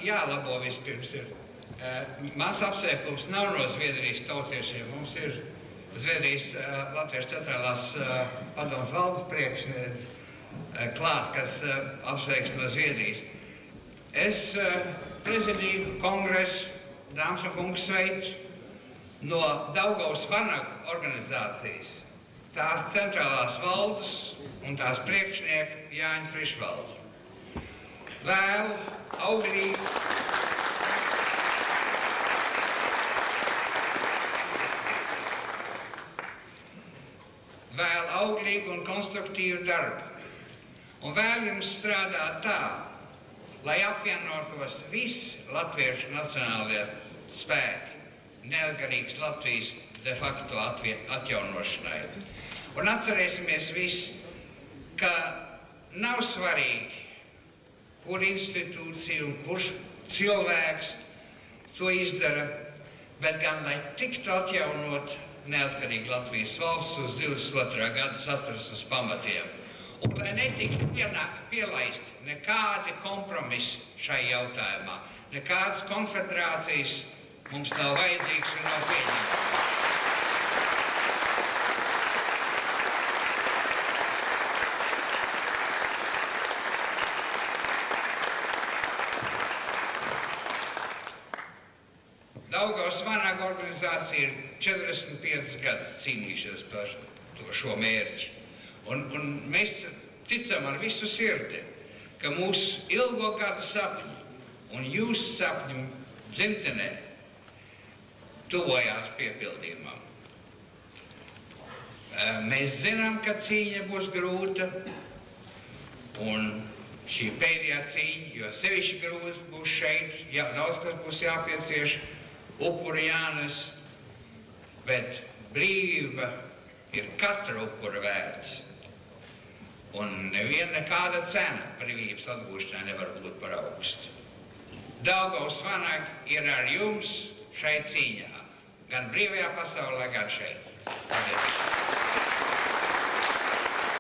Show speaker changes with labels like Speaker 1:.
Speaker 1: jālabo vispirms ir. Mans apsveikums nav no Zviedrijas tautiešiem. Mums ir Zviedrijas Latviešu teatrālās padomes valdes priekšnieks klāt, kas apsveiks no Zviedrijas. Es prezidiju kongresu, dāmas un kungs, sveicu no Daugavas Vanagu organizācijas, tās centrālās valdes un tās priekšnieku Jāņa Frišvaldu. Vēl auglīgu un konstruktīvu darbu. Un vēl jums strādāt tā, lai apvienotos visi latviešu nacionālie spēki, neatkarīgs Latvijas de facto atjaunošanai. Un atcerēsimies visi, ka nav svarīgi, kur institūcija un kurš cilvēks to izdara, bet gan, lai tiktu atjaunot neatkarīgi Latvijas valsts uz 22. gada Satversmes pamatiem. Un lai netiktu pielaist nekādi kompromisi šai jautājumā, nekādas konfederācijas mums nav vajadzīgs un nav pieņemts. Daugavas Vanagu organizācija ir 45 gadus cīnījušies par šo mērķi. Un mēs ticam ar visu sirdi, ka mūsu ilgo gadu sapņi un jūsu sapņi dzimtenē tuvojās piepildījumam. Mēs zinām, ka cīņa būs grūta, un šī pēdējā cīņa, jo sevišķi grūti būs šeit, daudz kas būs jāpiecieš, upuri jānes, bet brīvība ir katra upura vērts. Un nekāda cena brīvības atgūšanai nevar būt par augstu. Daugavas Vanagu ir ar jums šai cīņā, gan brīvajā pasaulē, gan šeit. Paldies!